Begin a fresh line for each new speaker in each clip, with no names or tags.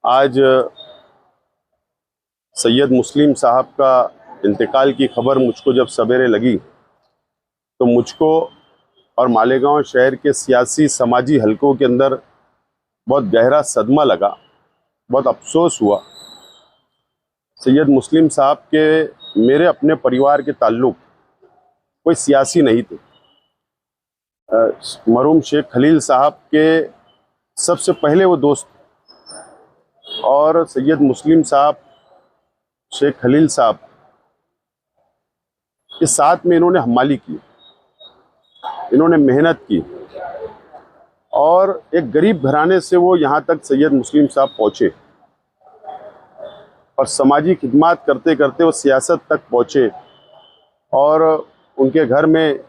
आज सैयद मुस्लिम साहब का इंतकाल की खबर मुझको जब सवेरे लगी तो मुझको और मालेगांव शहर के सियासी समाजी हलकों के अंदर बहुत गहरा सदमा लगा, बहुत अफसोस हुआ। सैयद मुस्लिम साहब के मेरे अपने परिवार के ताल्लुक कोई सियासी नहीं थे। मरहूम शेख खलील साहब के सबसे पहले वो दोस्त और सैयद मुस्लिम साहब, शेख खलील साहब के साथ में इन्होंने हमाली की, इन्होंने मेहनत की और एक गरीब घराने से वो यहाँ तक सैयद मुस्लिम साहब पहुँचे और समाजी खिदमत करते करते वो सियासत तक पहुँचे। और उनके घर में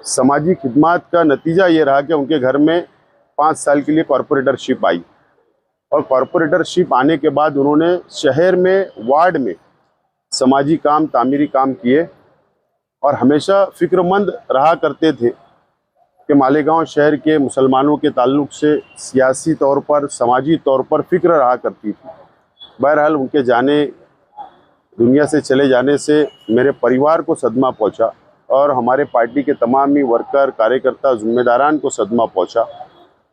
समाजी खिदमत का नतीजा ये रहा कि उनके घर में 5 साल के लिए कॉरपोरेटरशिप आई और कॉरपोरेटरशिप आने के बाद उन्होंने शहर में, वार्ड में समाजी काम, तामीरी काम किए और हमेशा फिक्रमंद रहा करते थे कि मालेगांव शहर के मुसलमानों के ताल्लुक से सियासी तौर पर, समाजी तौर पर फ़िक्र रहा करती थी। बहरहाल उनके जाने, दुनिया से चले जाने से मेरे परिवार को सदमा पहुंचा और हमारे पार्टी के तमाम ही वर्कर, कार्यकर्ता, ज़िम्मेदारान को सदमा पहुंचा।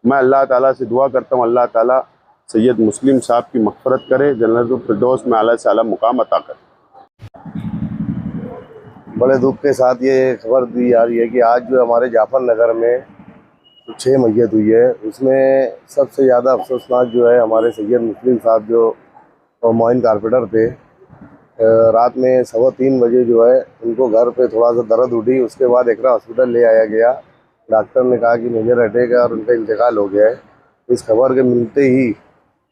मैं अल्लाह ताला से दुआ करता हूं, अल्लाह ताला सैयद मुस्लिम साहब की मग़फ़िरत करे, जन्नतुल फिरदौस में आला से आला मुकाम अता करे।
बड़े दुख के साथ ये खबर दी जा रही है कि आज जो हमारे जाफर नगर में 6 मैयत हुई है, उसमें सबसे ज़्यादा अफसोसनाक जो है हमारे सैयद मुस्लिम साहब जो मोइन कारपेंटर थे। रात में 3:15 बजे जो है उनको घर पे थोड़ा सा दर्द उठी, उसके बाद एकरा हॉस्पिटल ले आया गया। डॉक्टर ने कहा कि मेजर अटैक है और उनका इंतकाल हो गया है। इस खबर के मिलते ही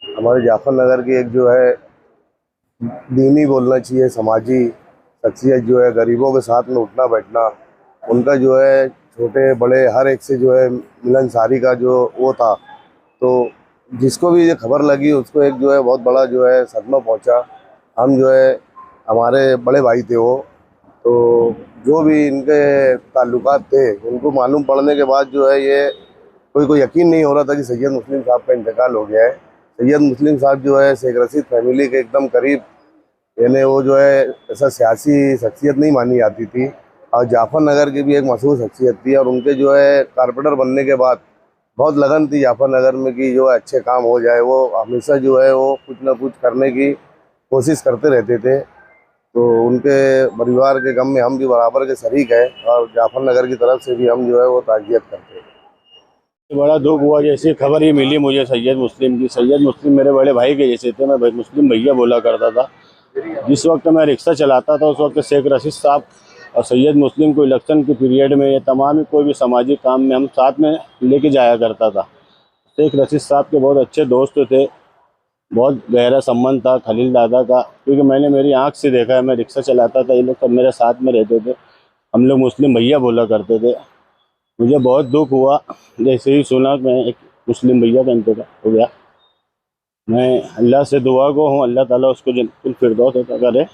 हमारे जाफर नगर की एक जो है दीनी बोलना चाहिए समाजी शख्सियत जो है, गरीबों के साथ में उठना बैठना, उनका जो है छोटे बड़े हर एक से जो है मिलनसारी का जो वो था, तो जिसको भी ये खबर लगी उसको एक जो है बहुत बड़ा जो है सदमा पहुंचा। हम जो है हमारे बड़े भाई थे वो, तो जो भी इनके ताल्लुकात थे उनको मालूम पड़ने के बाद जो है ये कोई यकीन नहीं हो रहा था कि सैयद मुस्लिम साहब का इंतकाल हो गया है। सैयद मुस्लिम साहब जो है शेख रशीद फैमिली के एकदम करीब, यानी वो जो है ऐसा सियासी शख्सियत नहीं मानी जाती थी और जाफर नगर की भी एक मशहूर शख्सियत थी। और उनके जो है कारपेंटर बनने के बाद बहुत लगन थी जाफर नगर में कि जो अच्छे काम हो जाए। वो हमेशा जो है वो कुछ ना कुछ करने की कोशिश करते रहते थे। तो उनके परिवार के गम में हम भी बराबर के शरीक हैं और जाफर नगर की तरफ से भी हम जो है वो ताज़ियत करते हैं।
बड़ा दुख हुआ जैसी खबर ही मिली मुझे सैयद मुस्लिम की। सैयद मुस्लिम मेरे बड़े भाई के जैसे थे, मैं मुस्लिम भैया बोला करता था। जिस वक्त मैं रिक्शा चलाता था उस वक्त शेख रशीद साहब और सैयद मुस्लिम को इलेक्शन के पीरियड में, ये तमाम ही कोई भी सामाजिक काम में हम साथ में लेके जाया करता था। शेख रशीद साहब के बहुत अच्छे दोस्त थे, बहुत गहरा संबंध था खलील दादा का, क्योंकि मैंने मेरी आँख से देखा है। मैं रिक्शा चलाता था, ये लोग सब मेरे साथ में रहते थे, हम लोग मुस्लिम भैया बोला करते थे। मुझे बहुत दुख हुआ जैसे ही सुना मैं एक मुस्लिम भैया का इंतकाल हो गया। मैं अल्लाह से दुआ को हूँ, अल्लाह ताला उसको जन्नतुल फिरदौस अता करे।